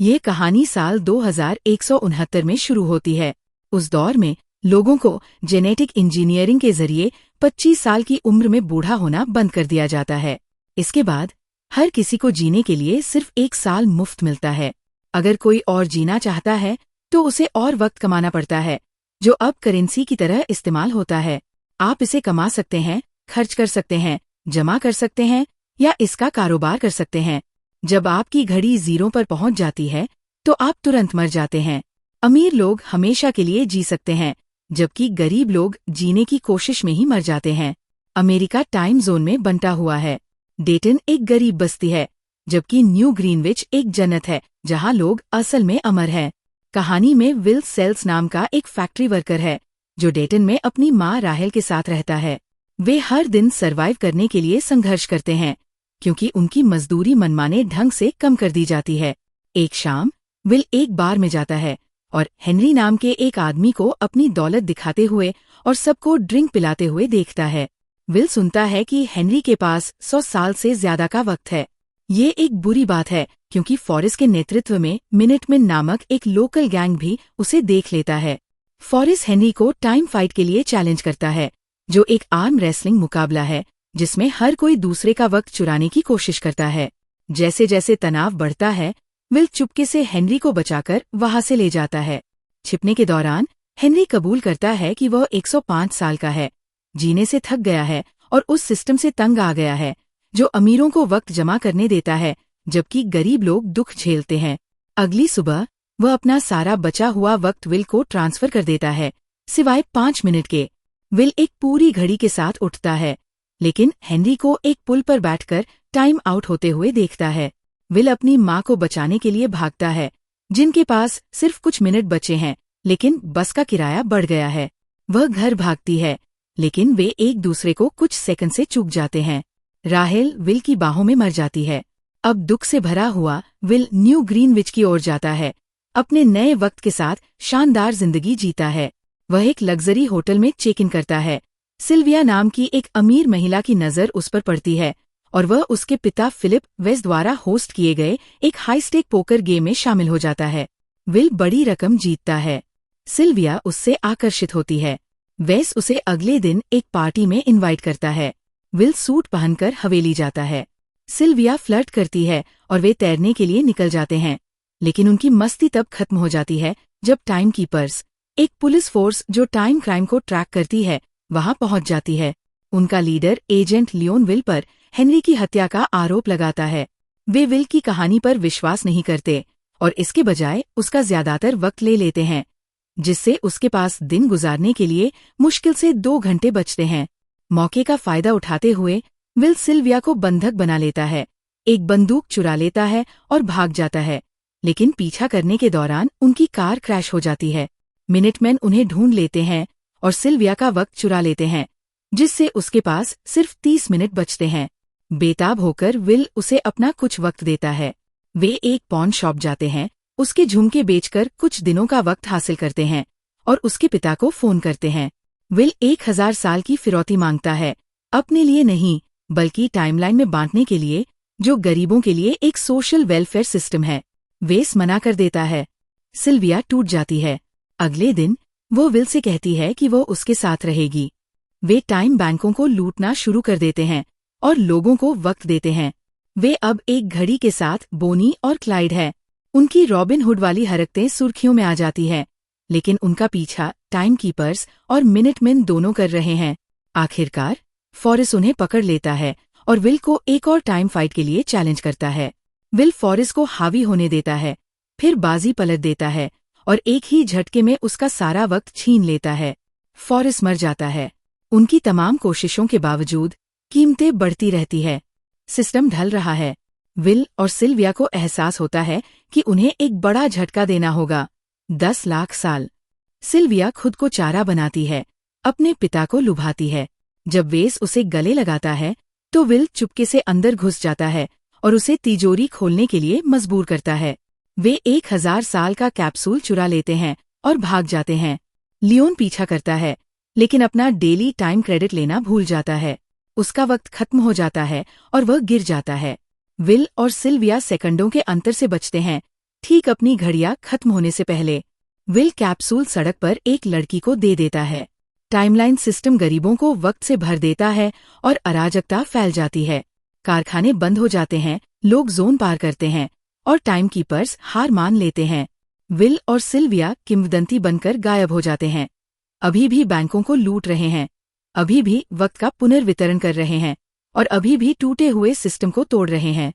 ये कहानी साल 2169 में शुरू होती है। उस दौर में लोगों को जेनेटिक इंजीनियरिंग के जरिए 25 साल की उम्र में बूढ़ा होना बंद कर दिया जाता है। इसके बाद हर किसी को जीने के लिए सिर्फ 1 साल मुफ्त मिलता है। अगर कोई और जीना चाहता है तो उसे और वक्त कमाना पड़ता है, जो अब करेंसी की तरह इस्तेमाल होता है। आप इसे कमा सकते हैं, खर्च कर सकते हैं, जमा कर सकते हैं या इसका कारोबार कर सकते हैं। जब आपकी घड़ी जीरो पर पहुंच जाती है तो आप तुरंत मर जाते हैं। अमीर लोग हमेशा के लिए जी सकते हैं, जबकि गरीब लोग जीने की कोशिश में ही मर जाते हैं। अमेरिका टाइम जोन में बंटा हुआ है। डेटन एक गरीब बस्ती है, जबकि न्यू ग्रीनविच एक जन्नत है जहां लोग असल में अमर हैं। कहानी में विल सेल्स नाम का एक फैक्ट्री वर्कर है जो डेटन में अपनी माँ राहेल के साथ रहता है। वे हर दिन सरवाइव करने के लिए संघर्ष करते हैं, क्योंकि उनकी मजदूरी मनमाने ढंग से कम कर दी जाती है। एक शाम विल एक बार में जाता है और हेनरी नाम के एक आदमी को अपनी दौलत दिखाते हुए और सबको ड्रिंक पिलाते हुए देखता है। विल सुनता है कि हेनरी के पास 100 साल से ज्यादा का वक्त है। ये एक बुरी बात है, क्योंकि फॉरेस्ट के नेतृत्व में मिनटमैन नामक एक लोकल गैंग भी उसे देख लेता है। फॉरेस्ट हेनरी को टाइम फाइट के लिए चैलेंज करता है, जो एक आर्म रेसलिंग मुकाबला है जिसमें हर कोई दूसरे का वक्त चुराने की कोशिश करता है। जैसे जैसे तनाव बढ़ता है, विल चुपके से हेनरी को बचाकर वहां से ले जाता है। छिपने के दौरान हेनरी कबूल करता है कि वह 105 साल का है, जीने से थक गया है और उस सिस्टम से तंग आ गया है जो अमीरों को वक्त जमा करने देता है, जबकि गरीब लोग दुख झेलते हैं। अगली सुबह वह अपना सारा बचा हुआ वक्त विल को ट्रांसफर कर देता है, सिवाय 5 मिनट के। विल एक पूरी घड़ी के साथ उठता है, लेकिन हेनरी को एक पुल पर बैठकर टाइम आउट होते हुए देखता है। विल अपनी माँ को बचाने के लिए भागता है, जिनके पास सिर्फ कुछ मिनट बचे हैं, लेकिन बस का किराया बढ़ गया है। वह घर भागती है, लेकिन वे एक दूसरे को कुछ सेकंड से चूक जाते हैं। राहेल विल की बाहों में मर जाती है। अब दुख से भरा हुआ विल न्यू ग्रीनविच की ओर जाता है, अपने नए वक्त के साथ शानदार जिंदगी जीता है। वह एक लग्जरी होटल में चेक इन करता है। सिल्विया नाम की एक अमीर महिला की नजर उस पर पड़ती है और वह उसके पिता फिलिप वेस द्वारा होस्ट किए गए एक हाई स्टेक पोकर गेम में शामिल हो जाता है। विल बड़ी रकम जीतता है। सिल्विया उससे आकर्षित होती है। वेस उसे अगले दिन एक पार्टी में इनवाइट करता है। विल सूट पहनकर हवेली जाता है। सिल्विया फ्लर्ट करती है और वे तैरने के लिए निकल जाते हैं, लेकिन उनकी मस्ती तब खत्म हो जाती है जब टाइम कीपर्स, एक पुलिस फोर्स जो टाइम क्राइम को ट्रैक करती है, वहां पहुंच जाती है। उनका लीडर एजेंट लियोन विल पर हेनरी की हत्या का आरोप लगाता है। वे विल की कहानी पर विश्वास नहीं करते और इसके बजाय उसका ज्यादातर वक्त ले लेते हैं, जिससे उसके पास दिन गुजारने के लिए मुश्किल से 2 घंटे बचते हैं। मौके का फायदा उठाते हुए विल सिल्विया को बंधक बना लेता है, एक बंदूक चुरा लेता है और भाग जाता है, लेकिन पीछा करने के दौरान उनकी कार क्रैश हो जाती है। मिनटमैन उन्हें ढूंढ लेते हैं और सिल्विया का वक्त चुरा लेते हैं, जिससे उसके पास सिर्फ 30 मिनट बचते हैं। बेताब होकर विल उसे अपना कुछ वक्त देता है। वे एक पॉन शॉप जाते हैं, उसके झुमके बेचकर कुछ दिनों का वक्त हासिल करते हैं और उसके पिता को फोन करते हैं। विल 1000 साल की फिरौती मांगता है, अपने लिए नहीं बल्कि टाइमलाइन में बांटने के लिए, जो गरीबों के लिए एक सोशल वेलफेयर सिस्टम है। वेस मना कर देता है। सिल्विया टूट जाती है। अगले दिन वो विल से कहती है कि वो उसके साथ रहेगी। वे टाइम बैंकों को लूटना शुरू कर देते हैं और लोगों को वक्त देते हैं। वे अब एक घड़ी के साथ बोनी और क्लाइड है। उनकी रॉबिन हुड वाली हरकतें सुर्खियों में आ जाती हैं, लेकिन उनका पीछा टाइम कीपर्स और मिनटमैन दोनों कर रहे हैं। आखिरकार फॉरेस्ट उन्हें पकड़ लेता है और विल को एक और टाइम फाइट के लिए चैलेंज करता है। विल फॉरेस्ट को हावी होने देता है, फिर बाजी पलट देता है और एक ही झटके में उसका सारा वक्त छीन लेता है। फॉरेस्ट मर जाता है। उनकी तमाम कोशिशों के बावजूद कीमतें बढ़ती रहती है। सिस्टम ढल रहा है। विल और सिल्विया को एहसास होता है कि उन्हें एक बड़ा झटका देना होगा। 10 लाख साल। सिल्विया खुद को चारा बनाती है, अपने पिता को लुभाती है। जब वेस उसे गले लगाता है तो विल चुपके से अंदर घुस जाता है और उसे तिजोरी खोलने के लिए मजबूर करता है। वे 1000 साल का कैप्सूल चुरा लेते हैं और भाग जाते हैं। लियोन पीछा करता है, लेकिन अपना डेली टाइम क्रेडिट लेना भूल जाता है। उसका वक्त खत्म हो जाता है और वह गिर जाता है। विल और सिल्विया सेकंडों के अंतर से बचते हैं, ठीक अपनी घड़ियां खत्म होने से पहले विल कैप्सूल सड़क पर एक लड़की को दे देता है। टाइमलाइन सिस्टम गरीबों को वक्त से भर देता है और अराजकता फैल जाती है। कारखाने बंद हो जाते हैं, लोग जोन पार करते हैं और टाइम कीपर्स हार मान लेते हैं। विल और सिल्विया किंवदंती बनकर गायब हो जाते हैं। अभी भी बैंकों को लूट रहे हैं, अभी भी वक्त का पुनर्वितरण कर रहे हैं और अभी भी टूटे हुए सिस्टम को तोड़ रहे हैं।